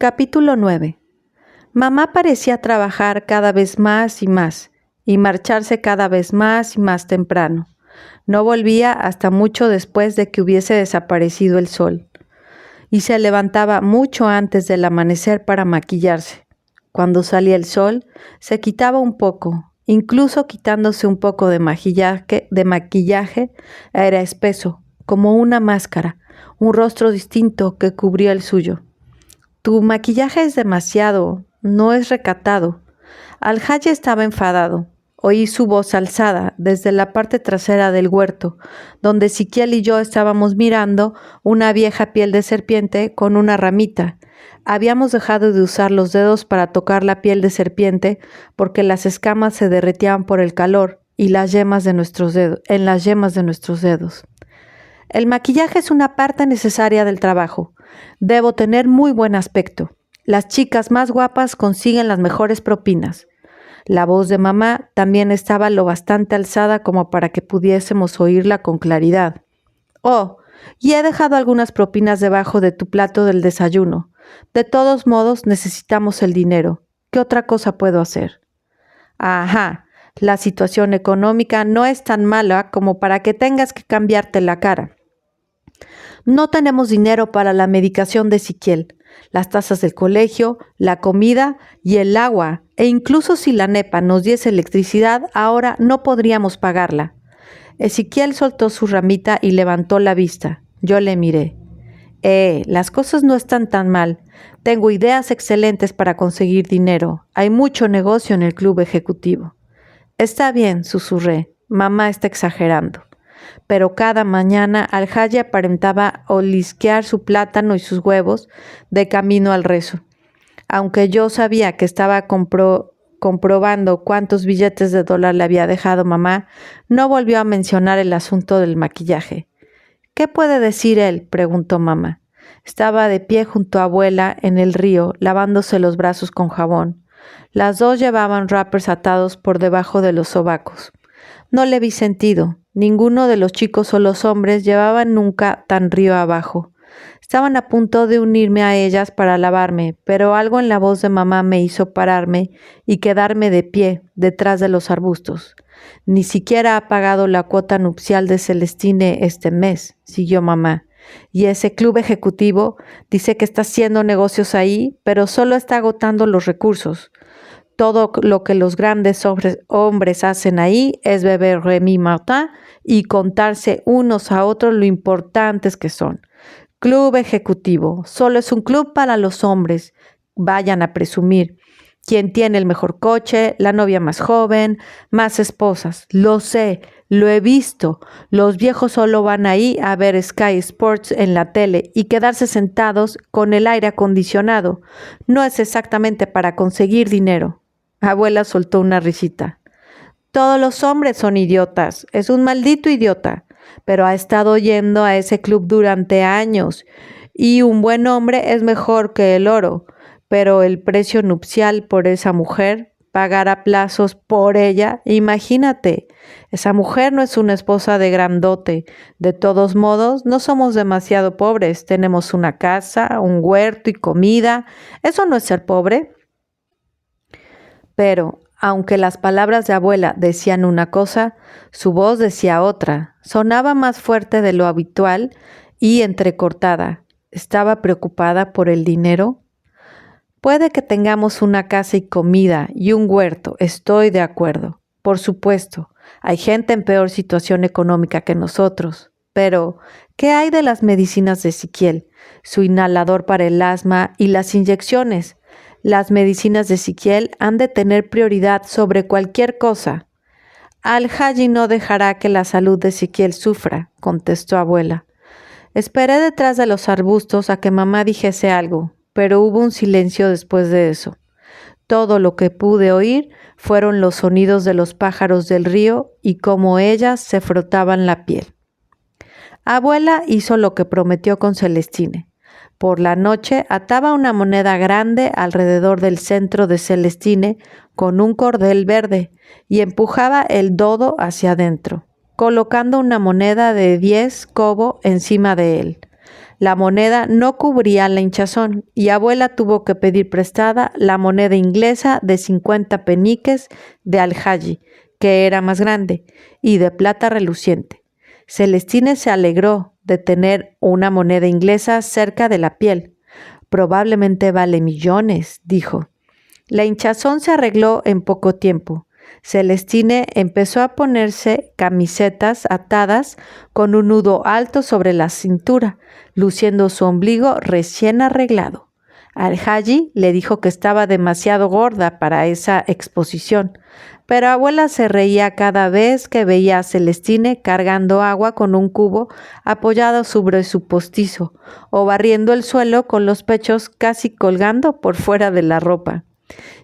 Capítulo 9. Mamá parecía trabajar cada vez más y marcharse cada vez más y más temprano. No volvía hasta mucho después de que hubiese desaparecido el sol, y se levantaba mucho antes del amanecer para maquillarse. Cuando salía el sol, se quitaba un poco, incluso quitándose un poco de maquillaje, era espeso, como una máscara, un rostro distinto que cubría el suyo. Tu maquillaje es demasiado, no es recatado. Al-Haji estaba enfadado. Oí su voz alzada desde la parte trasera del huerto, donde Ezequiel y yo estábamos mirando una vieja piel de serpiente con una ramita. Habíamos dejado de usar los dedos para tocar la piel de serpiente porque las escamas se derretían por el calor y en las yemas de nuestros dedos. El maquillaje es una parte necesaria del trabajo. Debo tener muy buen aspecto. Las chicas más guapas consiguen las mejores propinas. La voz de mamá también estaba lo bastante alzada como para que pudiésemos oírla con claridad. Oh, y he dejado algunas propinas debajo de tu plato del desayuno. De todos modos, necesitamos el dinero. ¿Qué otra cosa puedo hacer? Ajá, la situación económica no es tan mala como para que tengas que cambiarte la cara. No tenemos dinero para la medicación de Ezequiel, las tasas del colegio, la comida y el agua, e incluso si la NEPA nos diese electricidad, ahora no podríamos pagarla. Ezequiel soltó su ramita y levantó la vista. Yo le miré. Las cosas no están tan mal. Tengo ideas excelentes para conseguir dinero. Hay mucho negocio en el club ejecutivo. Está bien, susurré. Mamá está exagerando. Pero cada mañana Al-Haji aparentaba olisquear su plátano y sus huevos de camino al rezo. Aunque yo sabía que estaba comprobando cuántos billetes de dólar le había dejado mamá, no volvió a mencionar el asunto del maquillaje. ¿Qué puede decir él?, preguntó mamá. Estaba de pie junto a abuela en el río, lavándose los brazos con jabón. Las dos llevaban wrappers atados por debajo de los sobacos. No le vi sentido. Ninguno de los chicos o los hombres llevaban nunca tan río abajo. Estaban a punto de unirme a ellas para lavarme, pero algo en la voz de mamá me hizo pararme y quedarme de pie detrás de los arbustos. Ni siquiera ha pagado la cuota nupcial de Celestine este mes, siguió mamá. Y ese club ejecutivo dice que está haciendo negocios ahí, pero solo está agotando los recursos. Todo lo que los grandes hombres hacen ahí es beber Remy Martin y contarse unos a otros lo importantes que son. Club ejecutivo, solo es un club para los hombres. Vayan a presumir. ¿Quién tiene el mejor coche? La novia más joven, más esposas. Lo sé, lo he visto. Los viejos solo van ahí a ver Sky Sports en la tele y quedarse sentados con el aire acondicionado. No es exactamente para conseguir dinero. Abuela soltó una risita. Todos los hombres son idiotas. Es un maldito idiota. Pero ha estado yendo a ese club durante años. Y un buen hombre es mejor que el oro. Pero el precio nupcial por esa mujer, pagar a plazos por ella, imagínate. Esa mujer no es una esposa de grandote. De todos modos, no somos demasiado pobres. Tenemos una casa, un huerto y comida. ¿Eso no es ser pobre? Pero, aunque las palabras de abuela decían una cosa, su voz decía otra. Sonaba más fuerte de lo habitual y entrecortada. ¿Estaba preocupada por el dinero? Puede que tengamos una casa y comida y un huerto, estoy de acuerdo. Por supuesto, hay gente en peor situación económica que nosotros. Pero, ¿qué hay de las medicinas de Ezequiel? Su inhalador para el asma y las inyecciones. Las medicinas de Ezequiel han de tener prioridad sobre cualquier cosa. Al-Haji no dejará que la salud de Ezequiel sufra, contestó abuela. Esperé detrás de los arbustos a que mamá dijese algo, pero hubo un silencio después de eso. Todo lo que pude oír fueron los sonidos de los pájaros del río y cómo ellas se frotaban la piel. Abuela hizo lo que prometió con Celestine. Por la noche ataba una moneda grande alrededor del centro de Celestine con un cordel verde y empujaba el dodo hacia adentro, colocando una moneda de 10 kobo encima de él. La moneda no cubría la hinchazón y abuela tuvo que pedir prestada la moneda inglesa de 50 peniques de Al-Haji, que era más grande, y de plata reluciente. Celestine se alegró de tener una moneda inglesa cerca de la piel. Probablemente vale millones, dijo. La hinchazón se arregló en poco tiempo. Celestine empezó a ponerse camisetas atadas con un nudo alto sobre la cintura, luciendo su ombligo recién arreglado. Al-Haji le dijo que estaba demasiado gorda para esa exposición, pero abuela se reía cada vez que veía a Celestine cargando agua con un cubo apoyado sobre su postizo o barriendo el suelo con los pechos casi colgando por fuera de la ropa.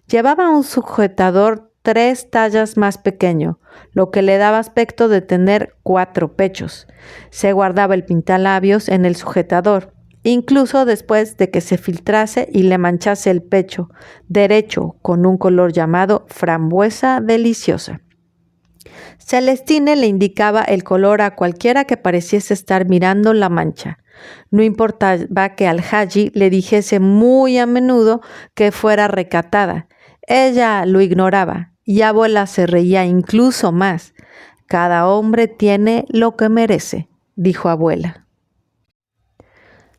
Llevaba un sujetador 3 tallas más pequeño, lo que le daba aspecto de tener 4 pechos. Se guardaba el pintalabios en el sujetador, incluso después de que se filtrase y le manchase el pecho derecho con un color llamado frambuesa deliciosa. Celestine le indicaba el color a cualquiera que pareciese estar mirando la mancha. No importaba que Al-Haji le dijese muy a menudo que fuera recatada. Ella lo ignoraba y abuela se reía incluso más. Cada hombre tiene lo que merece, dijo abuela.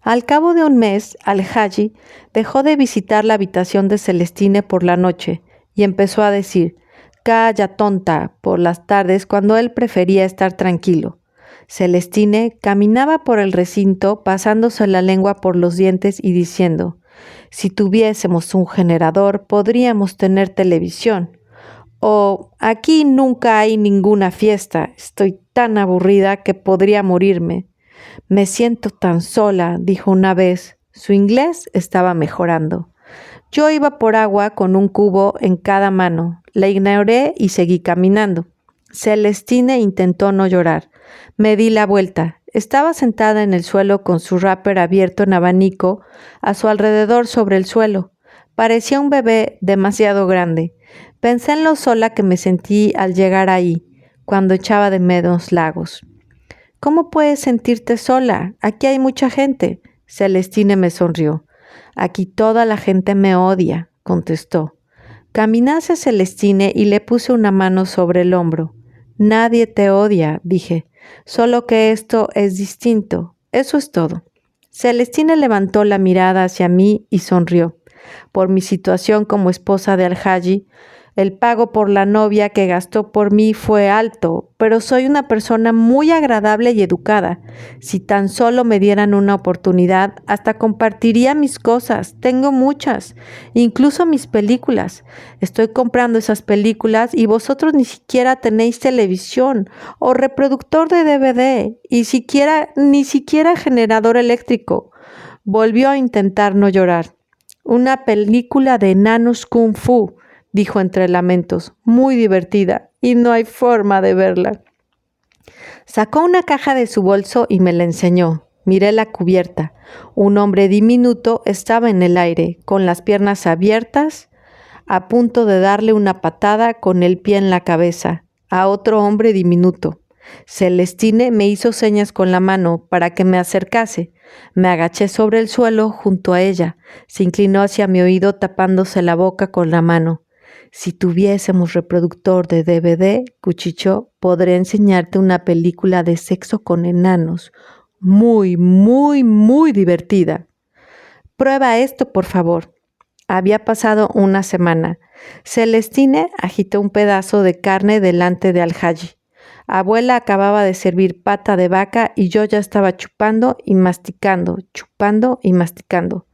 Al cabo de un mes, Al-Haji dejó de visitar la habitación de Celestine por la noche y empezó a decir: «Calla, tonta», por las tardes cuando él prefería estar tranquilo. Celestine caminaba por el recinto pasándose la lengua por los dientes y diciendo: «Si tuviésemos un generador, podríamos tener televisión». O «Aquí nunca hay ninguna fiesta, estoy tan aburrida que podría morirme». «Me siento tan sola», dijo una vez. Su inglés estaba mejorando. Yo iba por agua con un cubo en cada mano. La ignoré y seguí caminando. Celestine intentó no llorar. Me di la vuelta. Estaba sentada en el suelo con su wrapper abierto en abanico a su alrededor sobre el suelo. Parecía un bebé demasiado grande. Pensé en lo sola que me sentí al llegar ahí, cuando echaba de menos Lagos. «¿Cómo puedes sentirte sola? Aquí hay mucha gente». Celestine me sonrió. «Aquí toda la gente me odia», contestó. Caminé hacia Celestine y le puse una mano sobre el hombro. «Nadie te odia», dije, «solo que esto es distinto. Eso es todo». Celestine levantó la mirada hacia mí y sonrió. Por mi situación como esposa de Al-Haji, el pago por la novia que gastó por mí fue alto, pero soy una persona muy agradable y educada. Si tan solo me dieran una oportunidad, hasta compartiría mis cosas. Tengo muchas, incluso mis películas. Estoy comprando esas películas y vosotros ni siquiera tenéis televisión o reproductor de DVD y ni siquiera generador eléctrico. Volvió a intentar no llorar. «Una película de enanos kung fu», dijo entre lamentos, «muy divertida, y no hay forma de verla». Sacó una caja de su bolso y me la enseñó. Miré la cubierta. Un hombre diminuto estaba en el aire, con las piernas abiertas, a punto de darle una patada con el pie en la cabeza a otro hombre diminuto. Celestine me hizo señas con la mano para que me acercase. Me agaché sobre el suelo junto a ella. Se inclinó hacia mi oído tapándose la boca con la mano. «Si tuviésemos reproductor de DVD», cuchicheó, «podré enseñarte una película de sexo con enanos. Muy, muy, muy divertida». «Prueba esto, por favor». Había pasado una semana. Celestine agitó un pedazo de carne delante de Al-Haji. Abuela acababa de servir pata de vaca y yo ya estaba chupando y masticando, chupando y masticando.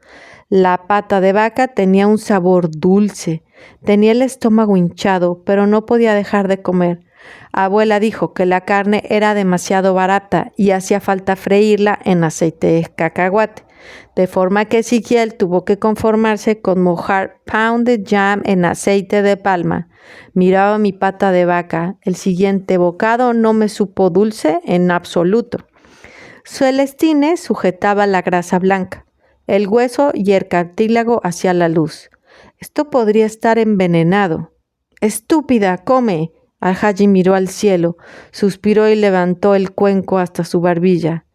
La pata de vaca tenía un sabor dulce. Tenía el estómago hinchado, pero no podía dejar de comer. Abuela dijo que la carne era demasiado barata y hacía falta freírla en aceite de cacahuate, de forma que Ezequiel tuvo que conformarse con mojar pounded jam en aceite de palma. Miraba mi pata de vaca. El siguiente bocado no me supo dulce en absoluto. Celestine sujetaba la grasa blanca, el hueso y el cartílago hacia la luz. «Esto podría estar envenenado». «Estúpida, come». Al-Haji miró al cielo, suspiró y levantó el cuenco hasta su barbilla.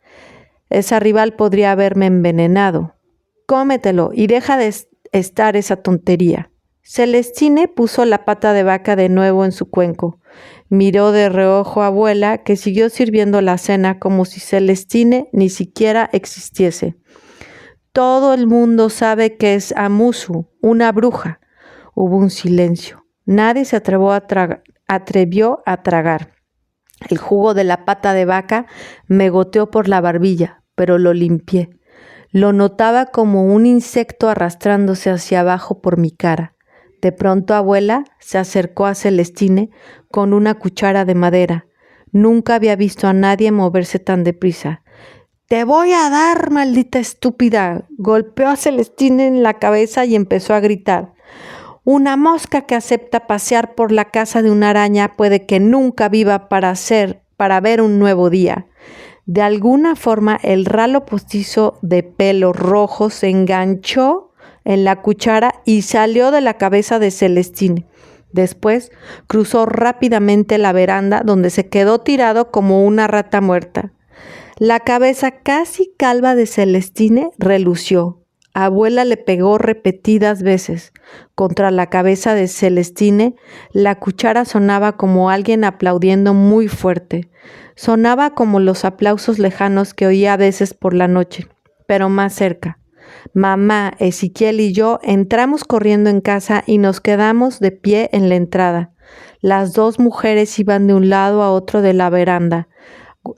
Esa rival podría haberme envenenado. Cómetelo y deja de estar esa tontería. Celestine puso la pata de vaca de nuevo en su cuenco. Miró de reojo a abuela, que siguió sirviendo la cena como si Celestine ni siquiera existiese. Todo el mundo sabe que es Amusu, una bruja. Hubo un silencio. Nadie se atrevió a tragar. El jugo de la pata de vaca me goteó por la barbilla, pero lo limpié. Lo notaba como un insecto arrastrándose hacia abajo por mi cara. De pronto abuela se acercó a Celestine con una cuchara de madera. Nunca había visto a nadie moverse tan deprisa. «¡Te voy a dar, maldita estúpida!» Golpeó a Celestine en la cabeza y empezó a gritar. «Una mosca que acepta pasear por la casa de una araña puede que nunca viva para ver un nuevo día». De alguna forma el ralo postizo de pelo rojo se enganchó en la cuchara y salió de la cabeza de Celestine. Después cruzó rápidamente la veranda, donde se quedó tirado como una rata muerta. La cabeza casi calva de Celestine relució. Abuela le pegó repetidas veces. Contra la cabeza de Celestine, la cuchara sonaba como alguien aplaudiendo muy fuerte. Sonaba como los aplausos lejanos que oía a veces por la noche, pero más cerca. Mamá, Ezequiel y yo entramos corriendo en casa y nos quedamos de pie en la entrada. Las dos mujeres iban de un lado a otro de la veranda.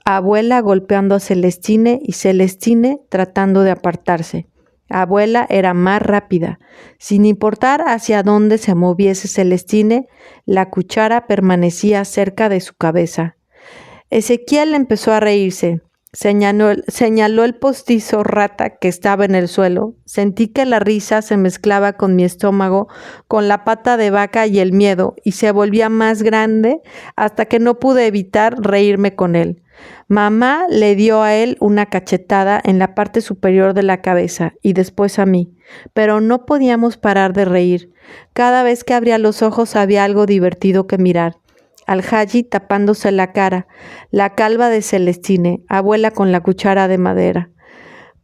Abuela golpeando a Celestine y Celestine tratando de apartarse. Abuela era más rápida. Sin importar hacia dónde se moviese Celestine, la cuchara permanecía cerca de su cabeza. Ezequiel empezó a reírse. Señaló el postizo rata que estaba en el suelo. Sentí que la risa se mezclaba con mi estómago, con la pata de vaca y el miedo, y se volvía más grande hasta que no pude evitar reírme con él. Mamá le dio a él una cachetada en la parte superior de la cabeza y después a mí, pero no podíamos parar de reír. Cada vez que abría los ojos había algo divertido que mirar. Al-Haji tapándose la cara, la calva de Celestine, abuela con la cuchara de madera.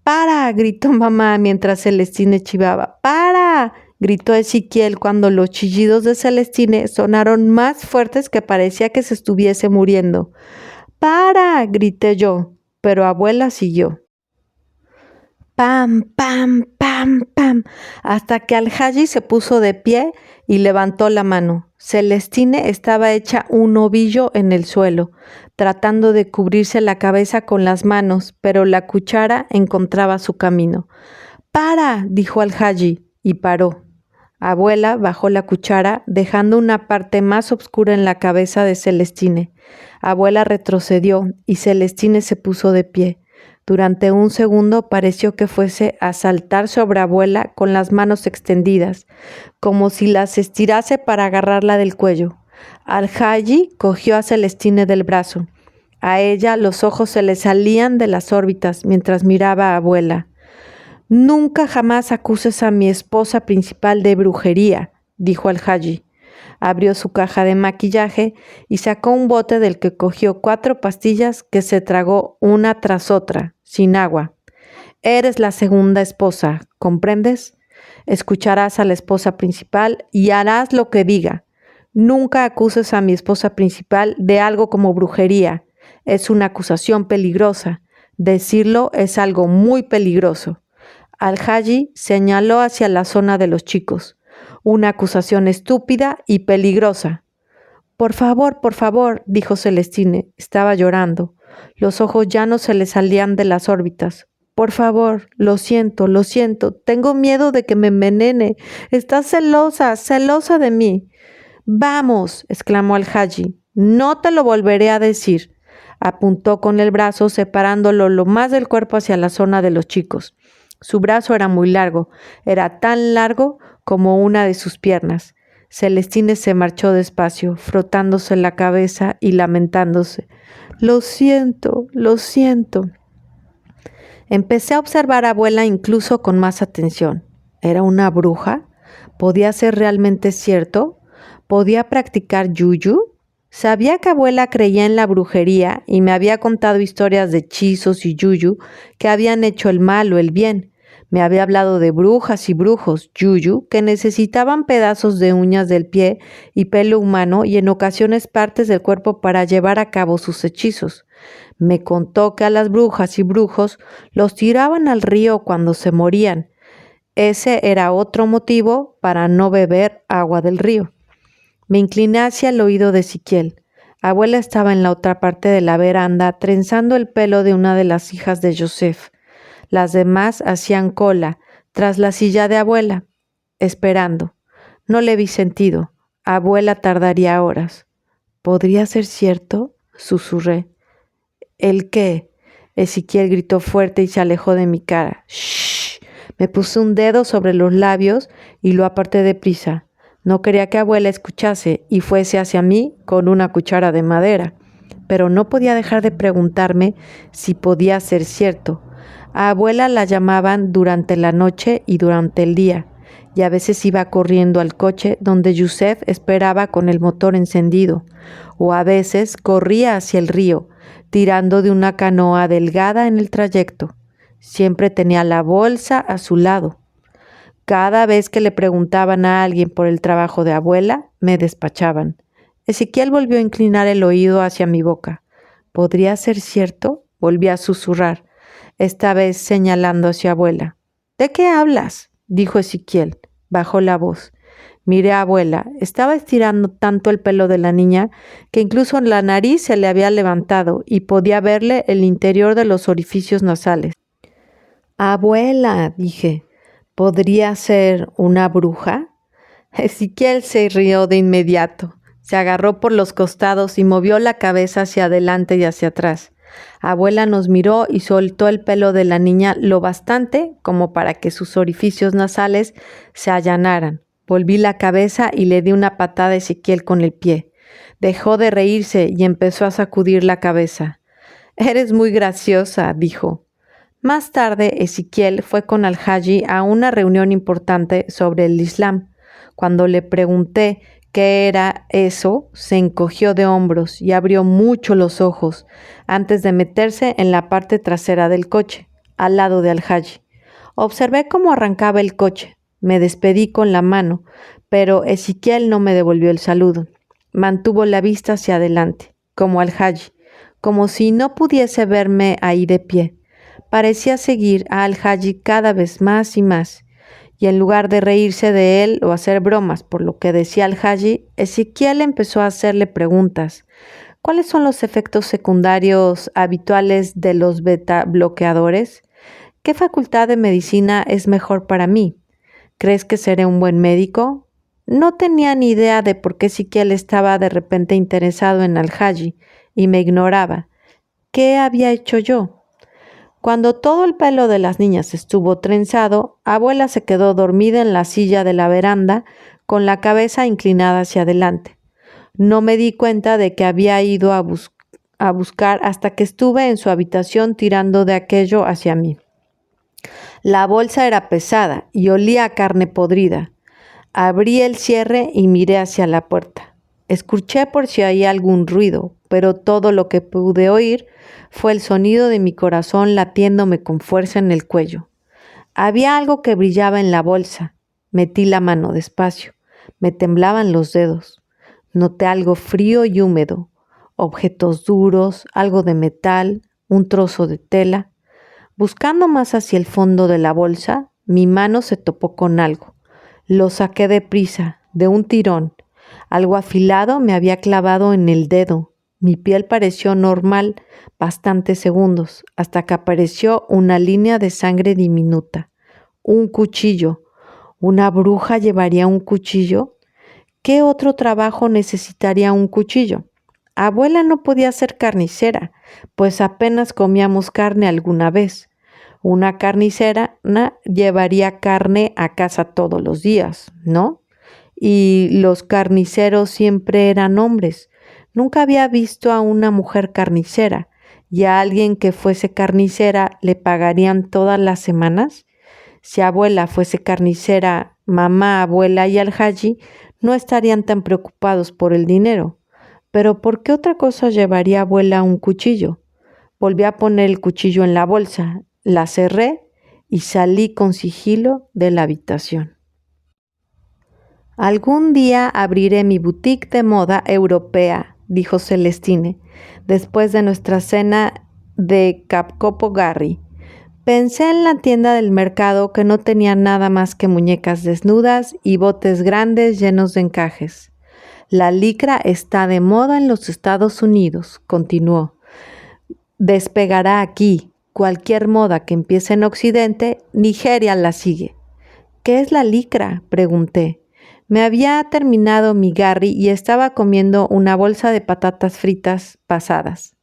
¡Para!, gritó mamá mientras Celestine chivaba. ¡Para!, gritó Ezequiel cuando los chillidos de Celestine sonaron más fuertes que parecía que se estuviese muriendo. ¡Para!, grité yo, pero abuela siguió. ¡Pam, pam, pam, pam!, hasta que Al-Haji se puso de pie y levantó la mano. Celestine estaba hecha un ovillo en el suelo, tratando de cubrirse la cabeza con las manos, pero la cuchara encontraba su camino. ¡Para!, dijo Al-Haji, y paró. Abuela bajó la cuchara, dejando una parte más oscura en la cabeza de Celestine. Abuela retrocedió y Celestine se puso de pie. Durante un segundo pareció que fuese a saltar sobre abuela con las manos extendidas, como si las estirase para agarrarla del cuello. Al-Haji cogió a Celestine del brazo. A ella los ojos se le salían de las órbitas mientras miraba a abuela. «Nunca jamás acuses a mi esposa principal de brujería», dijo Al-Haji. Abrió su caja de maquillaje y sacó un bote del que cogió 4 pastillas que se tragó una tras otra, sin agua. «Eres la segunda esposa, ¿comprendes? Escucharás a la esposa principal y harás lo que diga. Nunca acuses a mi esposa principal de algo como brujería. Es una acusación peligrosa. Decirlo es algo muy peligroso». Al-Haji señaló hacia la zona de los chicos. «Una acusación estúpida y peligrosa». Por favor», dijo Celestine. Estaba llorando. Los ojos ya no se le salían de las órbitas. «Por favor, lo siento. Tengo miedo de que me envenene. Estás celosa de mí». «Vamos», exclamó Al-Haji. «No te lo volveré a decir». Apuntó con el brazo, separándolo lo más del cuerpo hacia la zona de los chicos. Su brazo era muy largo, era tan largo como una de sus piernas. Celestine se marchó despacio, frotándose la cabeza y lamentándose. Lo siento. Empecé a observar a abuela incluso con más atención. ¿Era una bruja? ¿Podía ser realmente cierto? ¿Podía practicar yuyu? Sabía que abuela creía en la brujería y me había contado historias de hechizos y yuyu que habían hecho el mal o el bien. Me había hablado de brujas y brujos, yuyu, que necesitaban pedazos de uñas del pie y pelo humano y en ocasiones partes del cuerpo para llevar a cabo sus hechizos. Me contó que a las brujas y brujos los tiraban al río cuando se morían. Ese era otro motivo para no beber agua del río. Me incliné hacia el oído de Ezequiel. Abuela estaba en la otra parte de la veranda trenzando el pelo de una de las hijas de Joseph. Las demás hacían cola tras la silla de abuela, esperando. No le vi sentido. Abuela tardaría horas. ¿Podría ser cierto? Susurré. ¿El qué? Ezequiel gritó fuerte y se alejó de mi cara. ¡Shh! Me puse un dedo sobre los labios y lo aparté deprisa. No quería que abuela escuchase y fuese hacia mí con una cuchara de madera, pero no podía dejar de preguntarme si podía ser cierto. A abuela la llamaban durante la noche y durante el día, y a veces iba corriendo al coche donde Joseph esperaba con el motor encendido, o a veces corría hacia el río, tirando de una canoa delgada en el trayecto. Siempre tenía la bolsa a su lado. Cada vez que le preguntaban a alguien por el trabajo de abuela, me despachaban. Ezequiel volvió a inclinar el oído hacia mi boca. ¿Podría ser cierto? Volví a susurrar, esta vez señalando hacia abuela. ¿De qué hablas? Dijo Ezequiel. Bajó la voz. Miré a abuela. Estaba estirando tanto el pelo de la niña que incluso la nariz se le había levantado y podía verle el interior de los orificios nasales. Abuela, dije. ¿Podría ser una bruja? Ezequiel se rió de inmediato. Se agarró por los costados y movió la cabeza hacia adelante y hacia atrás. Abuela nos miró y soltó el pelo de la niña lo bastante como para que sus orificios nasales se allanaran. Volví la cabeza y le di una patada a Ezequiel con el pie. Dejó de reírse y empezó a sacudir la cabeza. «Eres muy graciosa», dijo. Más tarde, Ezequiel fue con Al-Haji a una reunión importante sobre el Islam. Cuando le pregunté qué era eso, se encogió de hombros y abrió mucho los ojos antes de meterse en la parte trasera del coche, al lado de Al-Haji. Observé cómo arrancaba el coche. Me despedí con la mano, pero Ezequiel no me devolvió el saludo. Mantuvo la vista hacia adelante, como Al-Haji, como si no pudiese verme ahí de pie. Parecía seguir a Al-Haji cada vez más y más, y en lugar de reírse de él o hacer bromas por lo que decía Al-Haji, Ezequiel empezó a hacerle preguntas. ¿Cuáles son los efectos secundarios habituales de los beta-bloqueadores? ¿Qué facultad de medicina es mejor para mí? ¿Crees que seré un buen médico? No tenía ni idea de por qué Ezequiel estaba de repente interesado en Al-Haji y me ignoraba. ¿Qué había hecho yo? Cuando todo el pelo de las niñas estuvo trenzado, abuela se quedó dormida en la silla de la veranda con la cabeza inclinada hacia adelante. No me di cuenta de que había ido a buscar hasta que estuve en su habitación tirando de aquello hacia mí. La bolsa era pesada y olía a carne podrida. Abrí el cierre y miré hacia la puerta. Escuché por si oía algún ruido, pero todo lo que pude oír fue el sonido de mi corazón latiéndome con fuerza en el cuello. Había algo que brillaba en la bolsa. Metí la mano despacio. Me temblaban los dedos. Noté algo frío y húmedo, objetos duros, algo de metal, un trozo de tela. Buscando más hacia el fondo de la bolsa, mi mano se topó con algo. Lo saqué deprisa, de un tirón. Algo afilado me había clavado en el dedo. Mi piel pareció normal bastantes segundos, hasta que apareció una línea de sangre diminuta. Un cuchillo. ¿Una bruja llevaría un cuchillo? ¿Qué otro trabajo necesitaría un cuchillo? Abuela no podía ser carnicera, pues apenas comíamos carne alguna vez. Una carnicera llevaría carne a casa todos los días, ¿no? Y los carniceros siempre eran hombres. Nunca había visto a una mujer carnicera, y a alguien que fuese carnicera le pagarían todas las semanas. Si abuela fuese carnicera, mamá, abuela y Al-Haji no estarían tan preocupados por el dinero. Pero ¿por qué otra cosa llevaría abuela un cuchillo? Volví a poner el cuchillo en la bolsa, la cerré y salí con sigilo de la habitación. Algún día abriré mi boutique de moda europea, dijo Celestine, después de nuestra cena de Capo Garry. Pensé en la tienda del mercado que no tenía nada más que muñecas desnudas y botes grandes llenos de encajes. La licra está de moda en los Estados Unidos, continuó. Despegará aquí. Cualquier moda que empiece en Occidente, Nigeria la sigue. ¿Qué es la licra?, pregunté. Me había terminado mi Garry y estaba comiendo una bolsa de patatas fritas pasadas.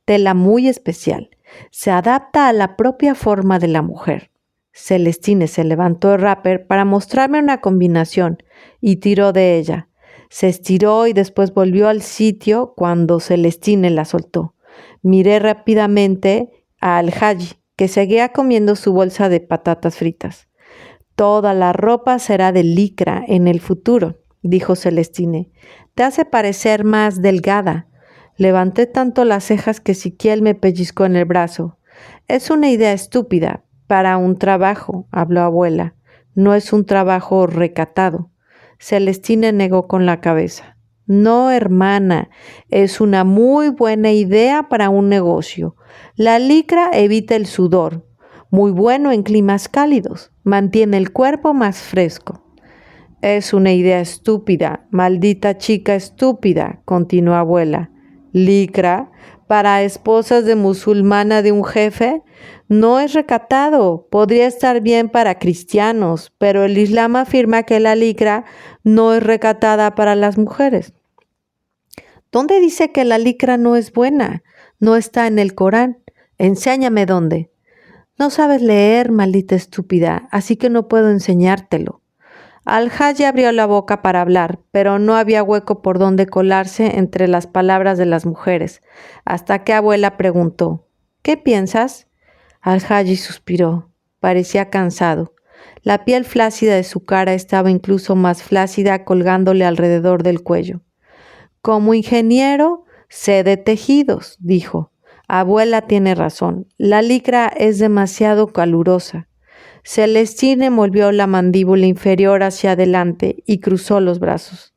Tela muy especial. Se adapta a la propia forma de la mujer. Celestine se levantó el wrapper para mostrarme una combinación y tiró de ella. Se estiró y después volvió al sitio cuando Celestine la soltó. Miré rápidamente a Al-Haji, que seguía comiendo su bolsa de patatas fritas. Toda la ropa será de licra en el futuro, dijo Celestine. Te hace parecer más delgada. Levanté tanto las cejas que Siquiel me pellizcó en el brazo. Es una idea estúpida. Para un trabajo, habló abuela. No es un trabajo recatado. Celestine negó con la cabeza. No, hermana, es una muy buena idea para un negocio. La licra evita el sudor. Muy bueno en climas cálidos. Mantiene el cuerpo más fresco. Es una idea estúpida, maldita chica estúpida, continuó abuela. ¿Licra? ¿Para esposas de musulmana de un jefe? No es recatado. Podría estar bien para cristianos, pero el Islam afirma que la licra no es recatada para las mujeres. ¿Dónde dice que la licra no es buena? No está en el Corán. Enséñame dónde. No sabes leer, maldita estúpida, así que no puedo enseñártelo. Al-Haji abrió la boca para hablar, pero no había hueco por donde colarse entre las palabras de las mujeres, hasta que abuela preguntó, ¿qué piensas? Al-Haji suspiró. Parecía cansado. La piel flácida de su cara estaba incluso más flácida colgándole alrededor del cuello. Como ingeniero, sé de tejidos, dijo. Abuela tiene razón. La licra es demasiado calurosa. Celestine movió la mandíbula inferior hacia adelante y cruzó los brazos.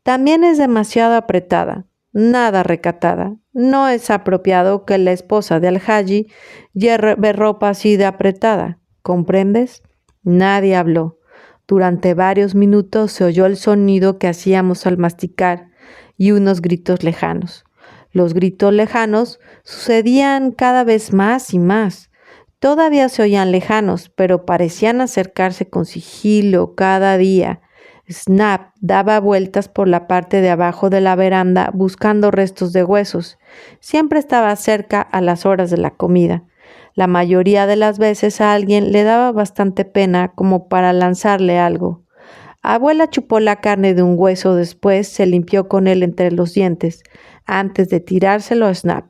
También es demasiado apretada, nada recatada. No es apropiado que la esposa de Al-Haji lleve ropa así de apretada. ¿Comprendes? Nadie habló. Durante varios minutos se oyó el sonido que hacíamos al masticar y unos gritos lejanos. Los gritos lejanos sucedían cada vez más y más. Todavía se oían lejanos, pero parecían acercarse con sigilo cada día. Snap daba vueltas por la parte de abajo de la veranda buscando restos de huesos. Siempre estaba cerca a las horas de la comida. La mayoría de las veces a alguien le daba bastante pena como para lanzarle algo. Abuela chupó la carne de un hueso, después se limpió con él entre los dientes, antes de tirárselo a Snap.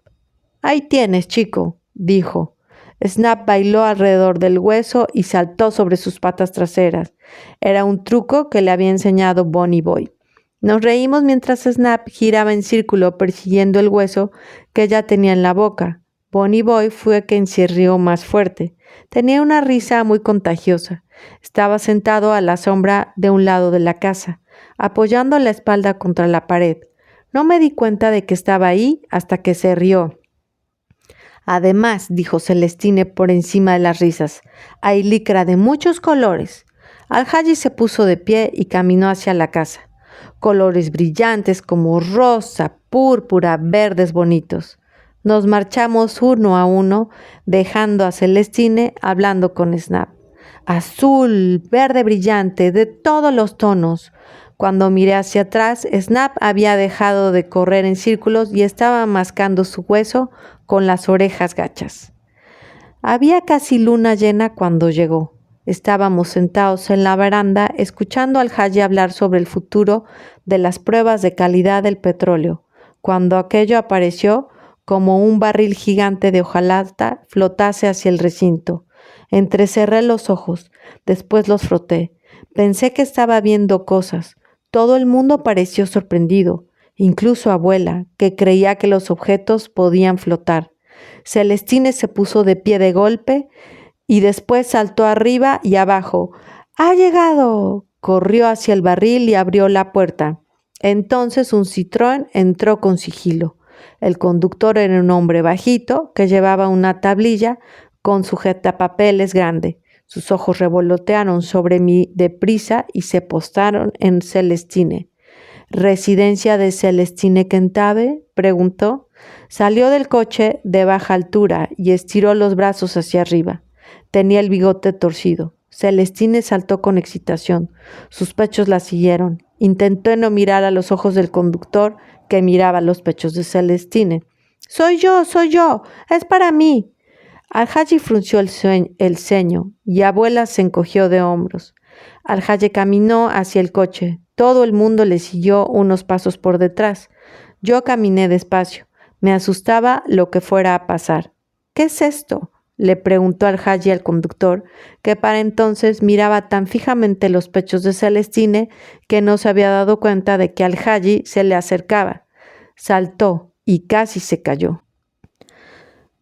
«Ahí tienes, chico», dijo. Snap bailó alrededor del hueso y saltó sobre sus patas traseras. Era un truco que le había enseñado Bonnie Boy. Nos reímos mientras Snap giraba en círculo persiguiendo el hueso que ya tenía en la boca. Bonnie Boy fue quien se rió más fuerte. Tenía una risa muy contagiosa. Estaba sentado a la sombra de un lado de la casa, apoyando la espalda contra la pared. No me di cuenta de que estaba ahí hasta que se rió. Además, dijo Celestine por encima de las risas, hay licra de muchos colores. Al-Haji se puso de pie y caminó hacia la casa. Colores brillantes como rosa, púrpura, verdes bonitos. Nos marchamos uno a uno, dejando a Celestine hablando con Snap. Azul, verde brillante, de todos los tonos. Cuando miré hacia atrás, Snap había dejado de correr en círculos y estaba mascando su hueso con las orejas gachas. Había casi luna llena cuando llegó. Estábamos sentados en la veranda escuchando al Haji hablar sobre el futuro de las pruebas de calidad del petróleo, cuando aquello apareció como un barril gigante de hojalata flotase hacia el recinto. Entrecerré los ojos, después los froté. Pensé que estaba viendo cosas. Todo el mundo pareció sorprendido, incluso abuela, que creía que los objetos podían flotar. Celestine se puso de pie de golpe y después saltó arriba y abajo. ¡Ha llegado! Corrió hacia el barril y abrió la puerta. Entonces un Citroën entró con sigilo. El conductor era un hombre bajito que llevaba una tablilla con sujetapapeles grande. Sus ojos revolotearon sobre mí deprisa y se postraron en Celestine. ¿Residencia de Celestine Quentave?, preguntó. Salió del coche de baja altura y estiró los brazos hacia arriba. Tenía el bigote torcido. Celestine saltó con excitación. Sus pechos la siguieron. Intentó no mirar a los ojos del conductor, que miraba los pechos de Celestine. Soy yo, es para mí. Al-Haji frunció el ceño y abuela se encogió de hombros. Al-Haji caminó hacia el coche. Todo el mundo le siguió unos pasos por detrás. Yo caminé despacio. Me asustaba lo que fuera a pasar. ¿Qué es esto?, le preguntó Al-Haji al conductor, que para entonces miraba tan fijamente los pechos de Celestine que no se había dado cuenta de que Al-Haji se le acercaba. Saltó y casi se cayó.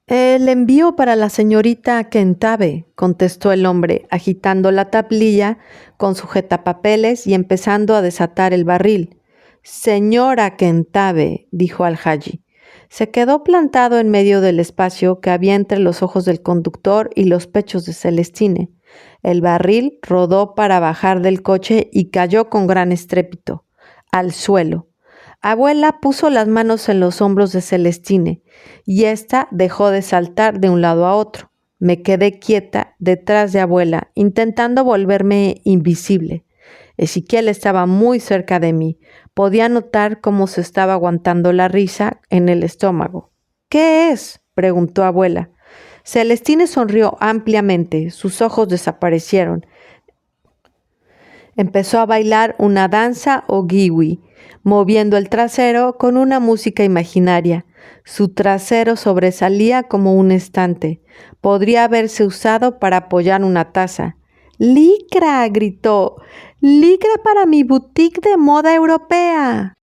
El envío para la señorita Quentave, contestó el hombre, agitando la tablilla con sujetapapeles y empezando a desatar el barril. Señora Quentave, dijo Al-Haji. Se quedó plantado en medio del espacio que había entre los ojos del conductor y los pechos de Celestine. El barril rodó para bajar del coche y cayó con gran estrépito al suelo. Abuela puso las manos en los hombros de Celestine y ésta dejó de saltar de un lado a otro. Me quedé quieta detrás de abuela, intentando volverme invisible. Ezequiel estaba muy cerca de mí. Podía notar cómo se estaba aguantando la risa en el estómago. ¿Qué es?, preguntó abuela. Celestine sonrió ampliamente. Sus ojos desaparecieron. Empezó a bailar una danza o giwi, moviendo el trasero con una música imaginaria. Su trasero sobresalía como un estante. Podría haberse usado para apoyar una taza. ¡Licra!, gritó. ¡Licra para mi boutique de moda europea!